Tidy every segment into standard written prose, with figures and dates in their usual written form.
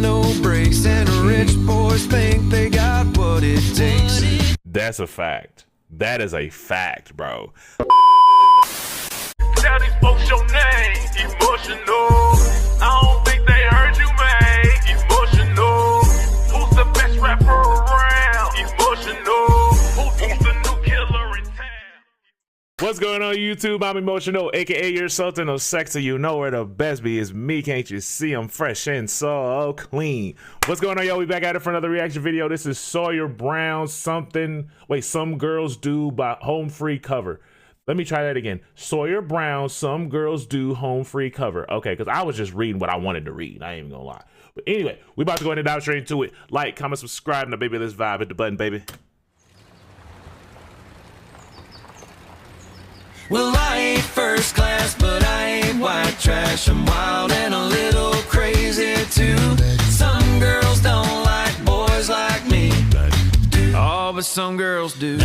no breaks, and rich boys think they got what it takes. That's a fact. That is a fact, bro. Tell these folks your name, emotional. I don't think they heard you, man. Emotional. Who's the best rapper around? Emotional. Who's the new killer in town? What's going on, YouTube? I'm Emotional, aka your Sultan of Sexy. You know where the best be is me. Can't you see I'm fresh and so clean? What's going on, y'all? We back at it for another reaction video. This is Sawyer Brown Some Girls Do by Home Free cover. Let me try that again. Sawyer Brown, Some Girls Do Home Free cover. Okay, because I was just reading what I wanted to read. I ain't even gonna lie. But anyway, we about to go ahead and dive straight into it. Like, comment, subscribe. Now, baby, let's vibe. Hit the button, baby. Well, I ain't first class, but I ain't white trash. I'm wild and a little crazy too. Some girls don't like boys like me. Oh, but some girls do.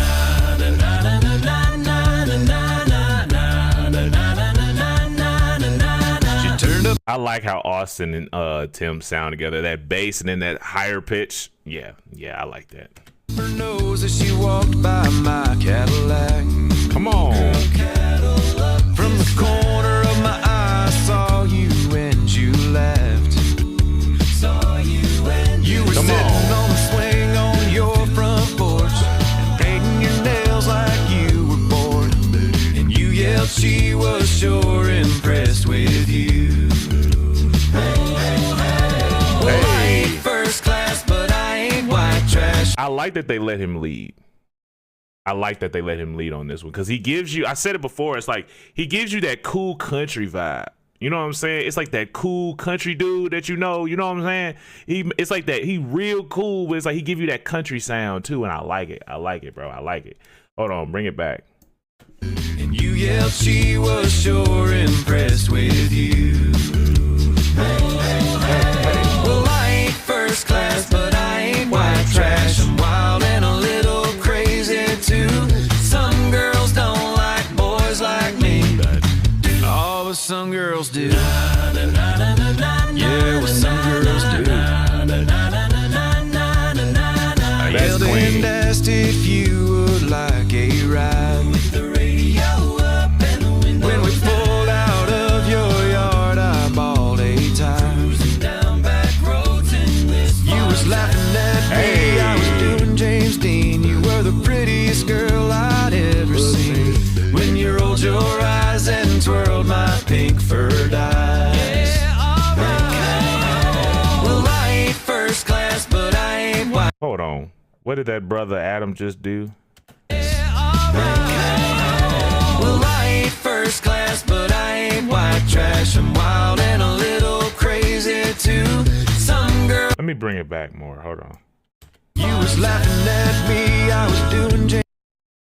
I like how Austin and Tim sound together. That bass and then that higher pitch. Yeah, I like that. Her nose as she walked by my Cadillac. Come on. From the corner of my eye, I saw you and you laughed. You were sitting on the swing on your front porch and painting your nails like you were bored. And you yelled she was sure impressed with you. Well, I ain't first class, but I ain't white trash. I like that they let him lead. I like that they let him lead on this one because he gives you, I said it before, it's like he gives you that cool country vibe. You know what I'm saying? It's like that cool country dude that you know what I'm saying? It's like that, he real cool, but it's like he give you that country sound too, and I like it. I like it, bro. I like it. Hold on, bring it back. And you yelled she was sure impressed with you. Well, I ain't first class, but I ain't white trash. I'm wild and a little crazy too. Some girls don't like boys like me. Oh, but some girls do. Yeah, well, some girls do. I yelled and asked if you would like a ride. With the radio up and the window when we pulled out of your yard, I bawled 8 times. Down back roads and you was laughing at me. I was doing James Dean. You were the prettiest girl I'd ever seen. When you rolled your eyes and twirled my pink fur eyes. Well, I ain't first class, but I ain't white. Hold on. What did that brother Adam just do? Well, I ain't first class, but I ain't white trash. I'm wild and a little crazy too. Some girl. Let me bring it back more. Hold on. You was laughing at me. I was doing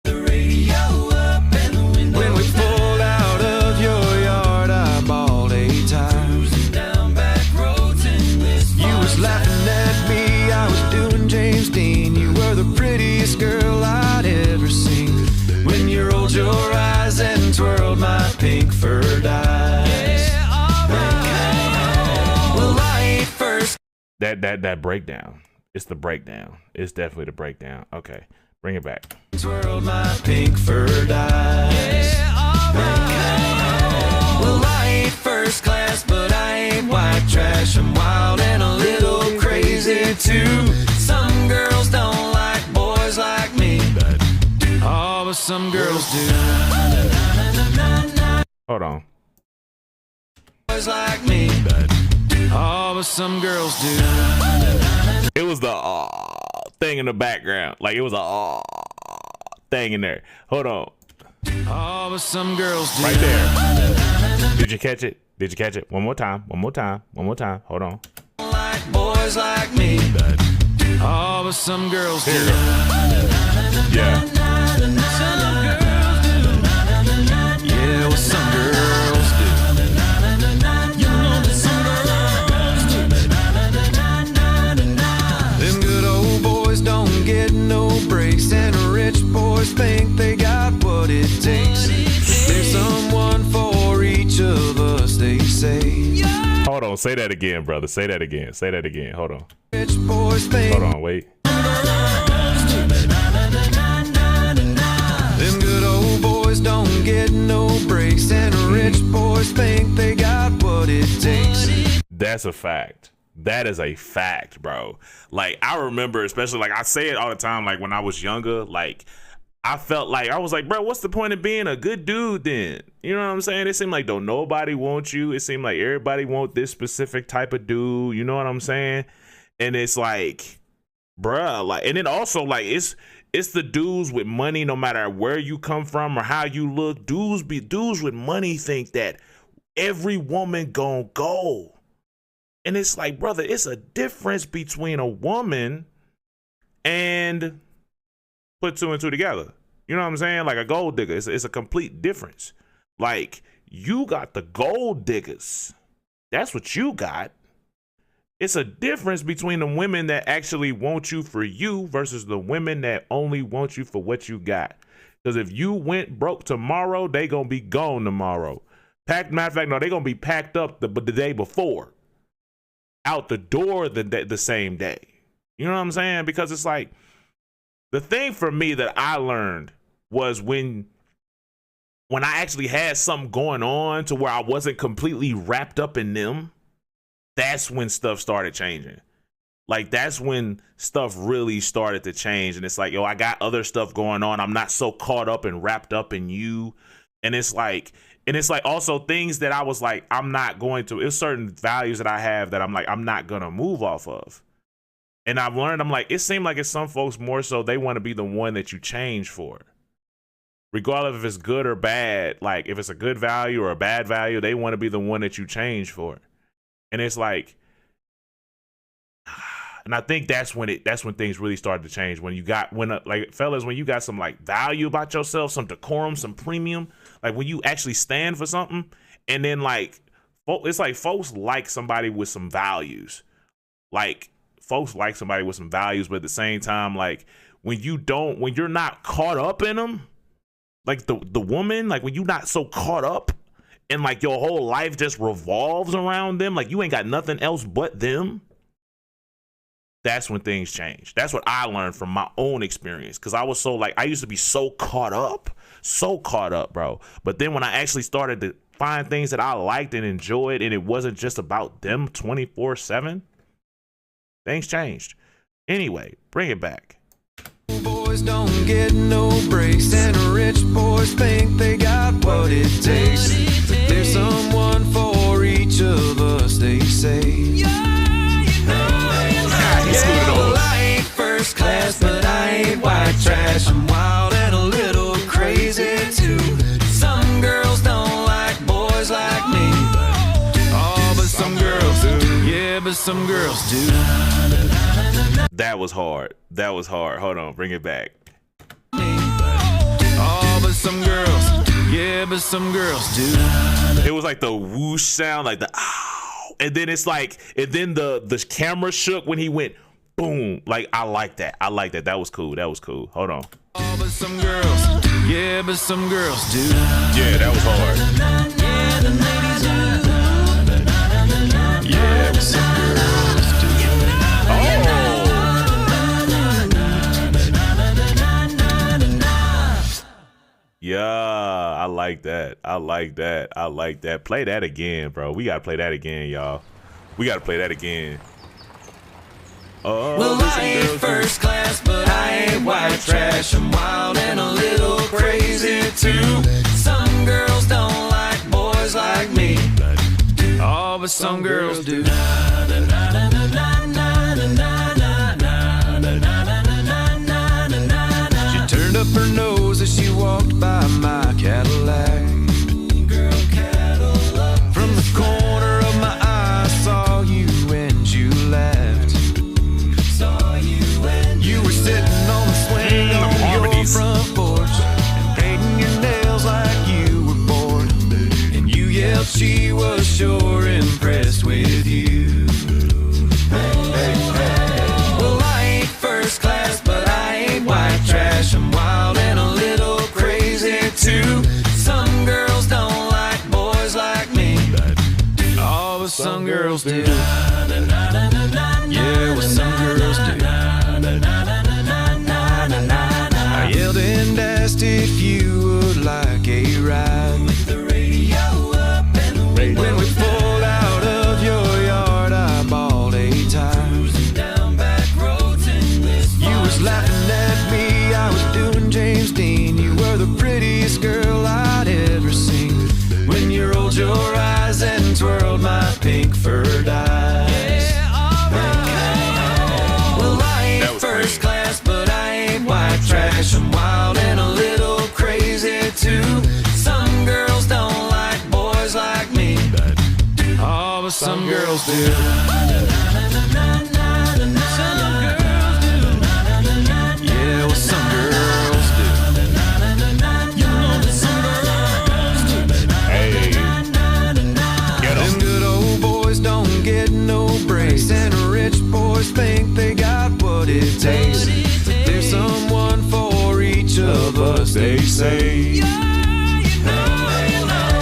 the radio up and the window when we pulled out of your yard. I bawled 8 times. Down back roads and you was laughing at me. I was doing James Dean. You were the prettiest girl I'd ever seen. When you rolled your eyes and twirled my pink fur eyes. Well, I ain't first. That breakdown. It's the breakdown. It's definitely the breakdown. Okay, bring it back. Twirled my pink fur eyes. Well, I ain't first class, but I ain't white trash. I'm wild and a little crazy too. Some girls don't like boys like me. Oh, but some girls do. Hold on. Boys like me. Oh, but some girls do. It was the thing in the background. Like it was a thing in there. Hold on. Oh, but some girls do. Right there. Did you catch it? Did you catch it? One more time. One more time. One more time. Hold on. Like boys like me. Oh, but some girls do. Yeah. Yeah, well, some girls do. Them good old boys don't get no breaks, and rich boys think they got what it takes. There's someone for each of us, they say. Hold Hold on. Say that again, brother. Say that again. Say that again. Hold on. Rich boys think Hold on. Wait. them good old boys don't get no breaks, and rich boys think they got what it takes. That's a fact. That is a fact, bro. Like, I remember, especially, like, I say it all the time, like, when I was younger, like, I felt like, I was like, bro, what's the point of being a good dude then? You know what I'm saying? It seemed like don't nobody want you. It seemed like everybody want this specific type of dude. You know what I'm saying? And it's like, bruh, like, and then also, like, it's the dudes with money, no matter where you come from or how you look. Dudes with money think that every woman gon' go. And it's like, brother, it's a difference between a woman and put two and two together. You know what I'm saying? Like a gold digger. It's a complete difference. Like, you got the gold diggers. That's what you got. It's a difference between the women that actually want you for you versus the women that only want you for what you got. Because if you went broke tomorrow, they gonna be gone tomorrow. Matter of fact, no, they gonna be packed up the day before. Out the door the same day. You know what I'm saying? Because it's like, the thing for me that I learned was when I actually had something going on to where I wasn't completely wrapped up in them, that's when stuff started changing. Like, that's when stuff really started to change. And it's like, yo, I got other stuff going on. I'm not so caught up and wrapped up in you. And it's like also things that I was like, I'm not going to, it's certain values that I have that I'm like, I'm not going to move off of. And I've learned, I'm like, it seemed like it's some folks more so they want to be the one that you change for. Regardless if it's good or bad, like if it's a good value or a bad value, they want to be the one that you change for. And it's like, and I think that's when things really started to change. When you got, like, fellas, when you got some like value about yourself, some decorum, some premium, like when you actually stand for something, and then like, it's like folks like somebody with some values. Like, folks like somebody with some values, but at the same time, like when you're not caught up in them, like the woman, like when you're not so caught up and like your whole life just revolves around them, like you ain't got nothing else but them. That's when things change. That's what I learned from my own experience. Cause I was so like, I used to be so caught up, bro. But then when I actually started to find things that I liked and enjoyed, and it wasn't just about them 24/7, things changed. Anyway, bring it back. Boys don't get no breaks, and rich boys think they got what it takes. But there's someone for each of us, they say. Well, I ain't first class, but I ain't white trash. I'm wild and a little crazy too. Some girls don't like boys like me. Oh, but some girls do. Yeah, but some girls do. That was hard. Hold on, bring it back. Oh, but some girls. Yeah, but some girls do. It was like the whoosh sound, like the ow. And then it's like, and then the camera shook when he went boom. Like, I like that. That was cool. Hold on. Oh, but some girls. Yeah, but some girls do. Yeah, that was hard. Yeah, but some girls do. Yeah, I like that. Play that again, bro. We gotta play that again, y'all. Oh, well, I ain't first class, but I ain't white trash. I'm wild and a little crazy too. Some girls don't like boys like me. Oh, but some girls do. She turned up her nose as she walked by my Cadillac. From the corner of my eye, I saw you and you laughed. You were sitting on the swing on your front porch and painting your nails like you were bored. And you yelled she was sure impressed with you. Well, I ain't first class, but I ain't white trash. I'm wild and a little crazy too. Some girls don't like boys like me. Oh, what some girls do. Yeah, what some girls do. I yelled and asked if you would like a ride. With the radio up and the window when we pulled out of your yard, I bawled a time. Cruising down back roads in this you was laughing at me, I was doing James Dean. You were the prettiest girl I'd ever seen. When you rolled your eyes and twirled my pink furred eyes. Well, I ain't first class, but I ain't white trash. I'm wild and a little crazy too. Some girls don't like boys like me. Oh, but some girls do. Yeah, well, some girls do. Hey, get 'em. Them good old boys don't get no breaks, and rich boys think they got what it takes. But there's someone for each of us, they say.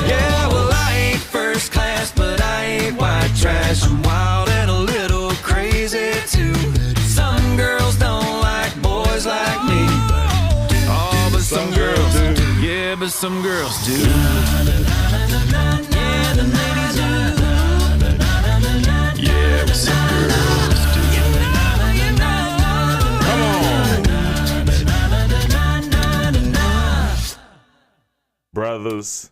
Yeah, well, I ain't first class, but I ain't white trash. I'm wild and a little crazy too. Some girls don't like boys like me. Oh, but some girls do. Yeah, but some girls do. Yeah, the ladies do. Yeah, but some girls do. Come on, brothers.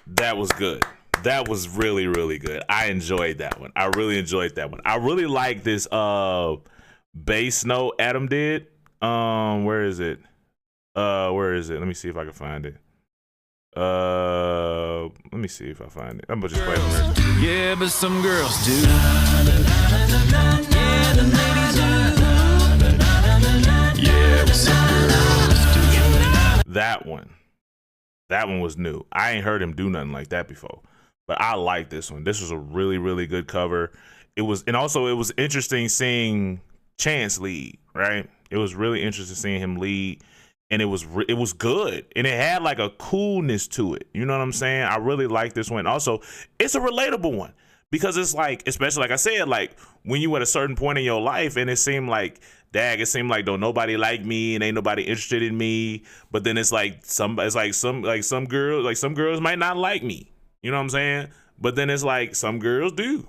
That was good. That was really, really good. I enjoyed that one. I really enjoyed that one. I really like this bass note Adam did. Where is it? Where is it? Let me see if I can find it. Let me see if I find it. I'm gonna just play it from there. Yeah, but some girls do. Yeah, the ladies do. Yeah, but some girls do. That one was new. I ain't heard him do nothing like that before. But I like this one. This was a really, really good cover. It was interesting seeing Chance lead, right? It was really interesting seeing him lead, and it was good, and it had like a coolness to it. You know what I'm saying? I really like this one. Also, it's a relatable one because it's like, especially like I said, like when you at a certain point in your life, and it seemed like don't nobody like me, and ain't nobody interested in me. But then it's like some girls might not like me. You know what I'm saying? But then it's like some girls do.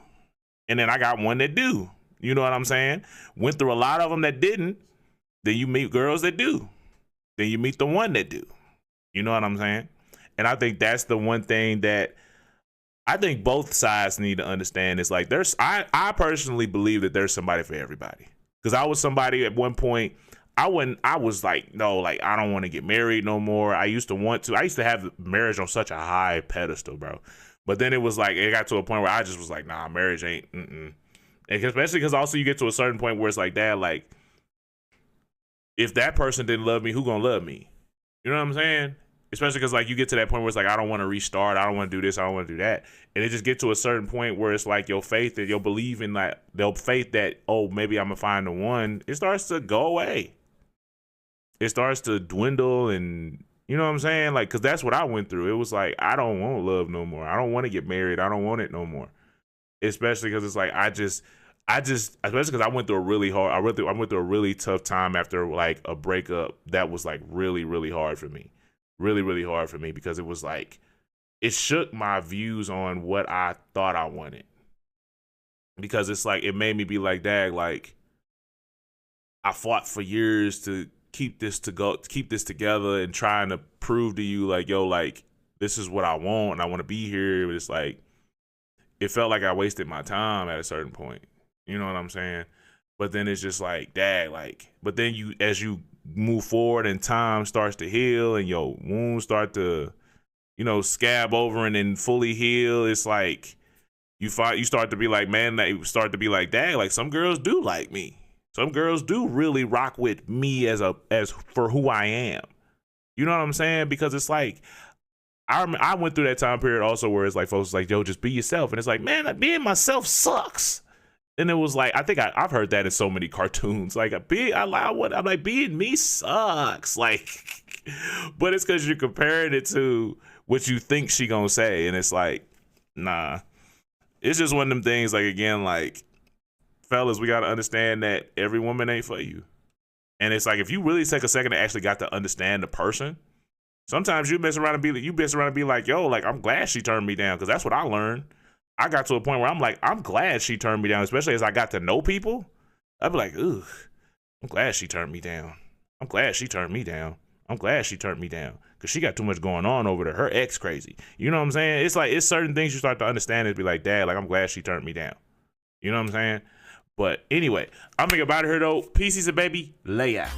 And then I got one that do. You know what I'm saying? Went through a lot of them that didn't. Then you meet girls that do. Then you meet the one that do. You know what I'm saying? And I think that's the one thing that I think both sides need to understand. Is like I personally believe that there's somebody for everybody. Because I was somebody at one point, I was like, no, like I don't want to get married no more. I used to have marriage on such a high pedestal, bro. But then it was like, it got to a point where I just was like, nah, marriage ain't, And especially because also you get to a certain point where it's like, Dad, like, if that person didn't love me, who gonna love me? You know what I'm saying? Especially because like you get to that point where it's like, I don't want to restart. I don't want to do this. I don't want to do that. And it just get to a certain point where it's like your faith that you'll believe in, like their faith that, oh, maybe I'm gonna find the one. It starts to go away. It starts to dwindle, and you know what I'm saying? Like, cause that's what I went through. It was like, I don't want love no more. I don't want to get married. I don't want it no more. Especially because it's like, I just, especially because I went through a really hard, I went through a really tough time after like a breakup that was like really, really hard for me. Really, really hard for me because it was like, it shook my views on what I thought I wanted. Because it's like, it made me be like, Dad, like, I fought for years to keep this together and trying to prove to you like, yo, like, this is what I want and I want to be here. But it's like, it felt like I wasted my time at a certain point. You know what I'm saying? But then it's just like, Dad, like, but then you, as you move forward and time starts to heal and your wounds start to, you know, scab over and then fully heal, it's like you start to be like, man, they start to be like, Dad, like some girls do like me. Some girls do really rock with me as for who I am. You know what I'm saying? Because it's like, I went through that time period also where it's like folks was like, yo, just be yourself. And it's like, man, being myself sucks. And it was like, I think I've heard that in so many cartoons. Like, I'm like, being me sucks. Like, but it's because you're comparing it to what you think she gonna say. And it's like, nah, it's just one of them things. Like again, like fellas, we gotta understand that every woman ain't for you. And it's like if you really take a second to actually got to understand the person, sometimes you mess around and be like, yo, like I'm glad she turned me down, because that's what I learned. I got to a point where I'm like, I'm glad she turned me down, especially as I got to know people. I'd be like, ugh, I'm glad she turned me down. I'm glad she turned me down. I'm glad she turned me down, because she got too much going on over there. Her ex crazy. You know what I'm saying? It's like, it's certain things you start to understand and be like, dad, like I'm glad she turned me down. You know what I'm saying? But anyway, I'm gonna get out of here though. Peace, baby. Lay out.